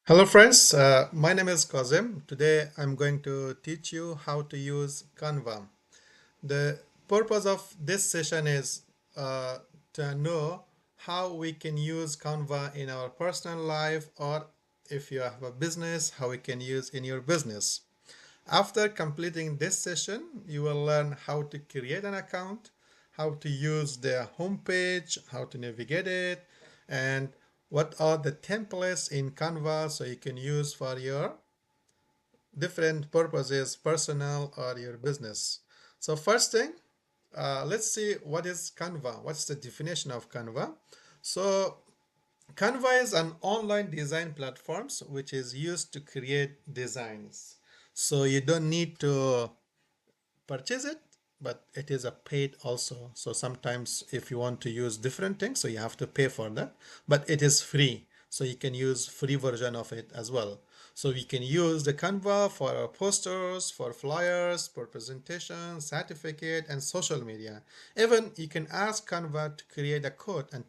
Hello friends, my name is Kazim. Today I'm going to teach you how to use Canva. The purpose of this session is to know how we can use Canva in our personal life, or if you have a business, how we can use in your business. After completing this session, you will learn how to create an account, how to use the homepage, how to navigate it, and what are the templates in Canva so you can use for your different purposes, personal or your business. So first thing, let's see what is Canva. What's the definition of Canva? So Canva is an online design platform which is used to create designs. So you don't need to purchase it, but it is a paid also. So sometimes if you want to use different things, so you have to pay for that, but it is free. So you can use free version of it as well. So we can use the Canva for our posters, for flyers, for presentation, certificate, and social media. Even you can ask Canva to create a code and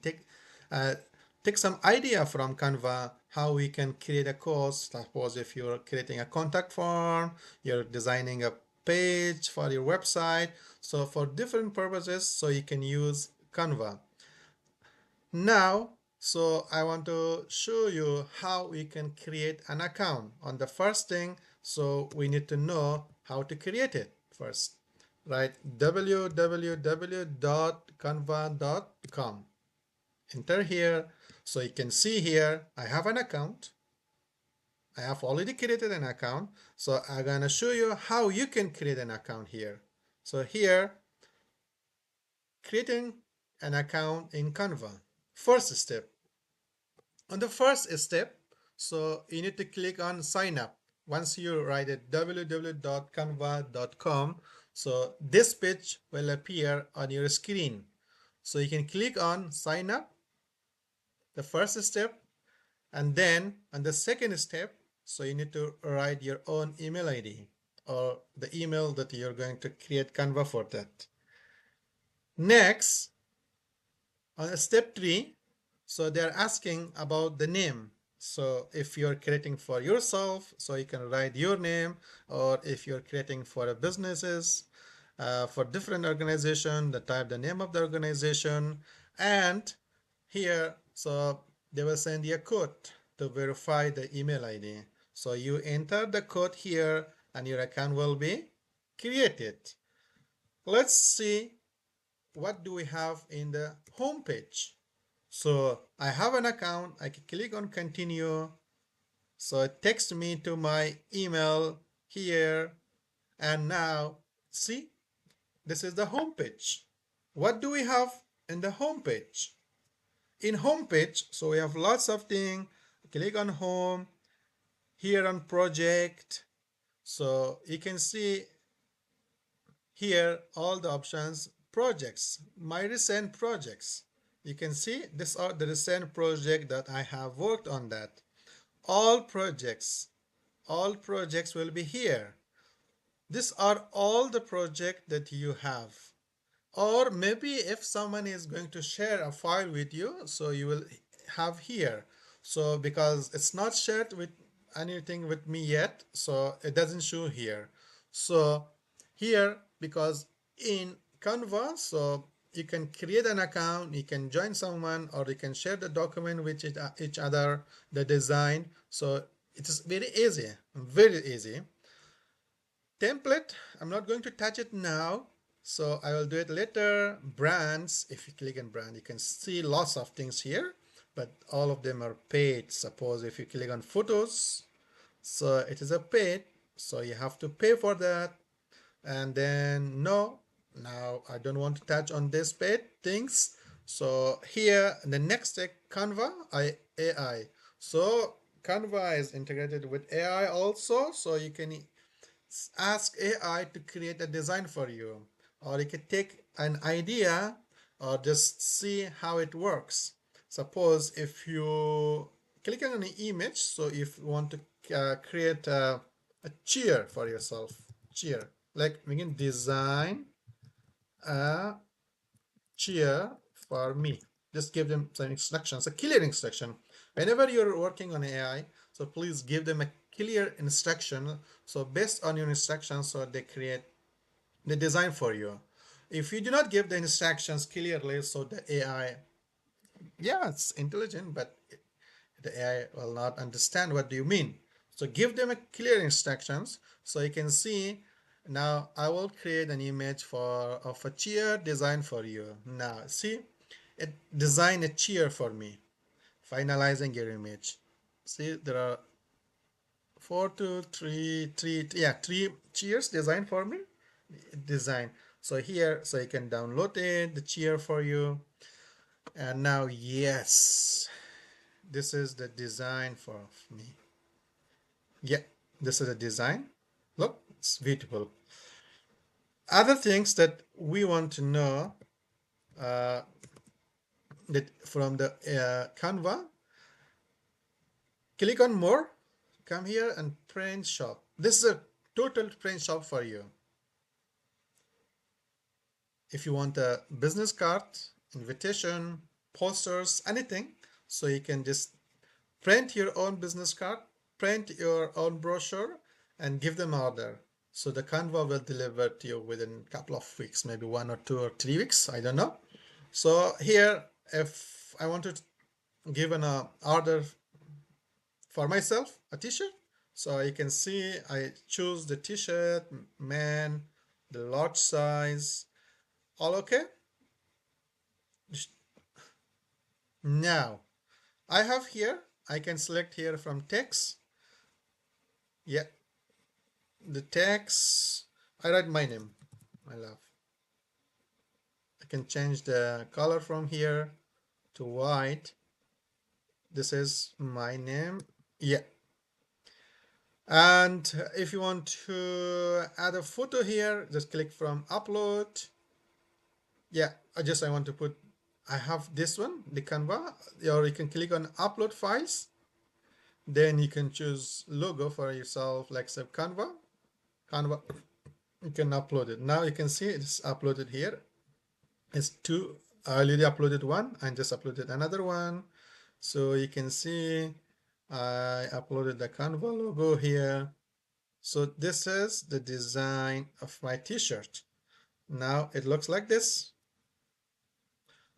uh, take some idea from Canva how we can create a course. Suppose if you're creating a contact form, you're designing a page for your website. So for different purposes, so you can use Canva. Now, so I want to show you how we can create an account. On the first thing, so we need to know how to create it first, right? www.canva.com. Enter here. So you can see here, I have an account. I have already created an account. So I'm gonna show you how you can create an account here. So here, creating an account in Canva. First step. On the first step, so you need to click on sign up. Once you write it www.canva.com, so this page will appear on your screen. So you can click on sign up, the first step, and then on the second step, so you need to write your own email ID or the email that you're going to create Canva for that. Next, on step 3, so they're asking about the name. So if you're creating for yourself, so you can write your name, or if you're creating for a businesses, for different organization, the name of the organization, and here, so they will send you a code to verify the email ID. So you enter the code here and your account will be created. Let's see what do we have in the home page. So I have an account, I can click on continue. So it takes me to my email here. And now see, this is the home page. What do we have in the home page? In home page, so we have lots of things. Click on home, here on project. So you can see here all the options, projects, my recent projects. You can see these are the recent project that I have worked on that. All projects will be here. These are all the projects that you have. Or maybe if someone is going to share a file with you, so you will have here. So because it's not shared with anything with me yet, so it doesn't show here. So here, because in Canva, so you can create an account, you can join someone, or you can share the document with each other, the design. So it is very easy, very easy. Template, I'm not going to touch it now, so I will do it later. Brands, if you click on brand, you can see lots of things here, but all of them are paid. Suppose if you click on photos, so it is a paid, so you have to pay for that. And then no, now I don't want to touch on this paid things. So here, the next step, Canva, AI. So Canva is integrated with AI also, so you can ask AI to create a design for you, or you can take an idea or just see how it works. Suppose if you click on an image, so if you want to create a chair for yourself, chair, like we can design a chair for me. Just give them some instructions, a clear instruction. Whenever you're working on AI, so please give them a clear instruction. So based on your instructions, so they create the design for you. If you do not give the instructions clearly, so the AI, yeah, it's intelligent, but the AI will not understand what do you mean. So give them a clear instructions so you can see. Now I will create an image for of a chair design for you. Now see, it design a chair for me. Finalizing your image. See, there are four, two, three, yeah, three chairs designed for me. Design. So here, so you can download it, the chair for you. And now, yes, this is the design for me. Yeah, this is a design. Look, it's beautiful. Other things that we want to know uh, that from the Canva, click on more, come here and print shop. This is a total print shop for you. If you want a business card, invitation, posters, anything, so you can just print your own business card, print your own brochure, and give them order. So the Canva will deliver to you within a couple of weeks, maybe 1 or 2 or 3 weeks, I don't know. So here, if I want to give an order for myself, a t-shirt, so you can see I choose the t-shirt, man, the large size, all okay. Now I have here, I can select here from text. Yeah, the text, I write my name, my love. I can change the color from here to white. This is my name. Yeah. And if you want to add a photo here, just click from upload. Yeah, I want to put, I have this one, the Canva, or you can click on upload files. Then you can choose logo for yourself, like say Canva. Canva, you can upload it. Now you can see it's uploaded here. It's two. I already uploaded one and just uploaded another one. So you can see I uploaded the Canva logo here. So this is the design of my t-shirt. Now it looks like this.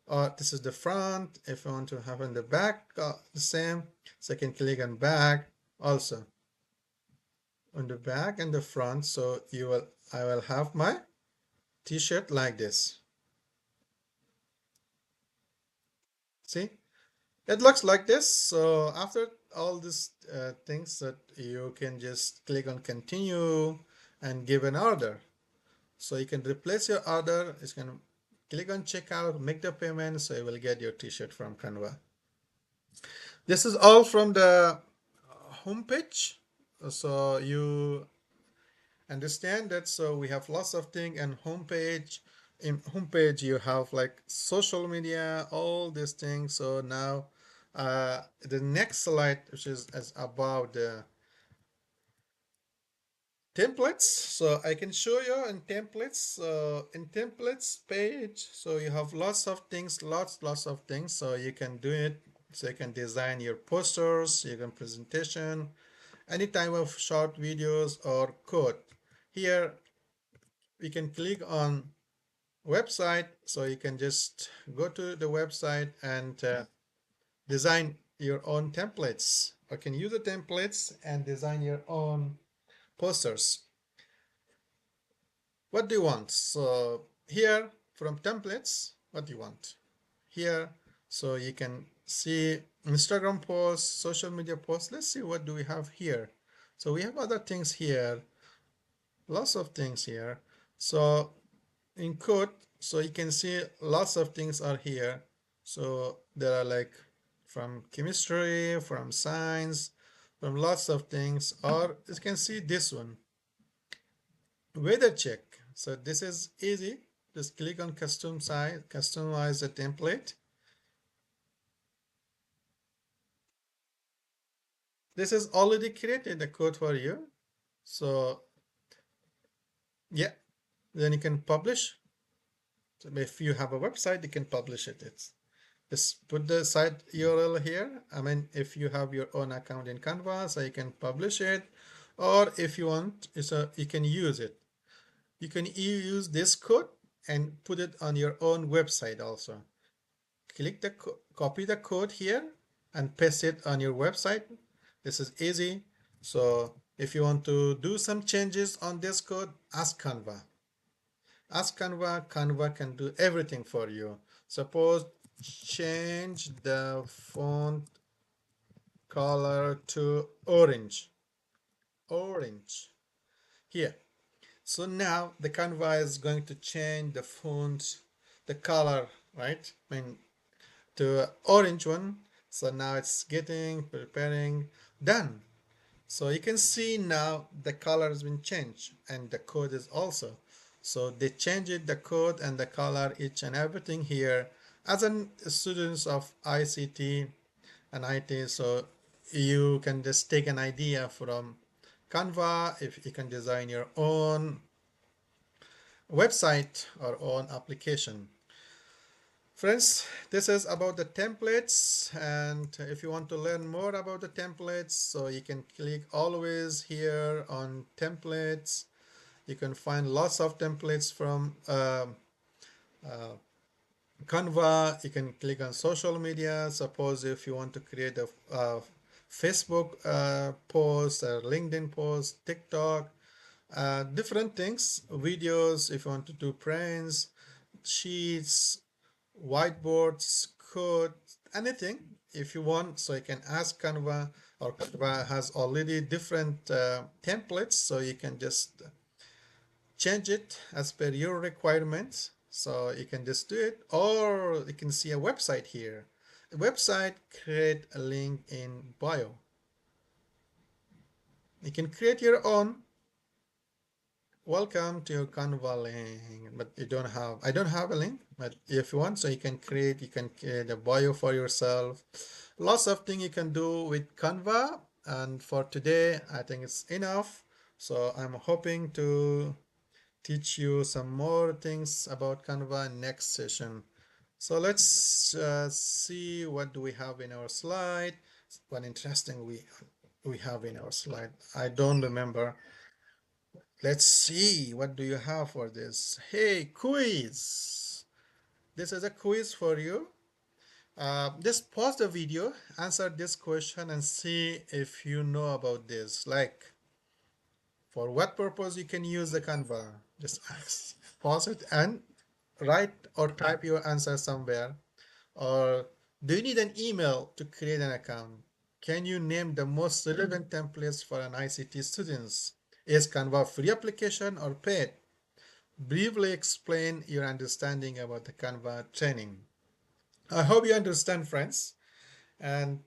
Or this is the front. If I want to have in the back, the same. So I can click on back also. On the back and the front. So I will have my t-shirt like this. See? It looks like this. So after all these things that you can just click on continue and give an order. So you can replace your order. You can click on checkout, make the payment. So you will get your t-shirt from Canva. This is all from the homepage. So you understand that. So we have lots of things and homepage. In homepage you have like social media, all these things. So now the next slide, which is about the templates. So I can show you in templates. So in templates page, so you have lots of things, lots of things. So you can do it. So you can design your posters, you can presentation, any type of short videos or code. Here we can click on website, so you can just go to the website and design your own templates, or can use the templates and design your own posters. What do you want? So here from templates, what do you want here? So you can see Instagram posts, social media posts. Let's see, what do we have here? So we have other things here, lots of things here. So in code, so you can see lots of things are here. So there are like from chemistry, from science, from lots of things. Or you can see this one, weather check. So this is easy. Just click on customize the template. This is already created the code for you. So yeah, then you can publish. So if you have a website, you can publish it. Just put the site URL here. I mean, if you have your own account in Canva, so you can publish it, or if you want, so you can use it. You can use this code and put it on your own website also. Click the copy the code here and paste it on your website. This is easy. So if you want to do some changes on this code, ask Canva. Ask Canva. Canva can do everything for you. Suppose change the font color to orange. Orange. Here. So now the Canva is going to change the font, the color, right? I mean, to orange one. So now it's getting, preparing, done. So you can see now the color has been changed and the code is also. So they changed the code and the color, each and everything here. As an students of ICT and IT, so you can just take an idea from Canva if you can design your own website or own application. Friends, this is about the templates, and if you want to learn more about the templates, so you can click always here on templates. You can find lots of templates from Canva. You can click on social media. Suppose if you want to create a Facebook post, a LinkedIn post, TikTok, different things, videos, if you want to do prints, sheets, whiteboards, code, anything if you want. So you can ask Canva, or Canva has already different templates, so you can just change it as per your requirements. So you can just do it, or you can see a website here. A website, create a link in bio. You can create your own. Welcome to your Canva link, but I don't have a link, but if you want, so you can create a bio for yourself. Lots of things you can do with Canva, and for today, I think it's enough. So I'm hoping to teach you some more things about Canva next session. So let's see what do we have in our slide. What interesting we have in our slide. I don't remember. Let's see, what do you have for this? Hey, quiz. This is a quiz for you. Just pause the video, answer this question, and see if you know about this. Like, for what purpose you can use the Canva? Just ask, pause it, and write or type your answer somewhere. Or do you need an email to create an account? Can you name the most relevant templates for an ICT students? Is Canva free application or paid? Briefly explain your understanding about the Canva training. I hope you understand, friends. And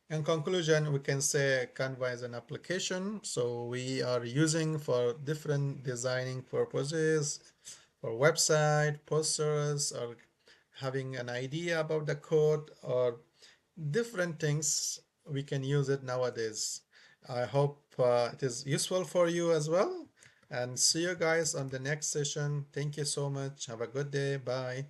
in conclusion, we can say Canva is an application, so we are using for different designing purposes, for website, posters, or having an idea about the code, or different things we can use it nowadays. I hope it is useful for you as well. And see you guys on the next session. Thank you so much. Have a good day. Bye.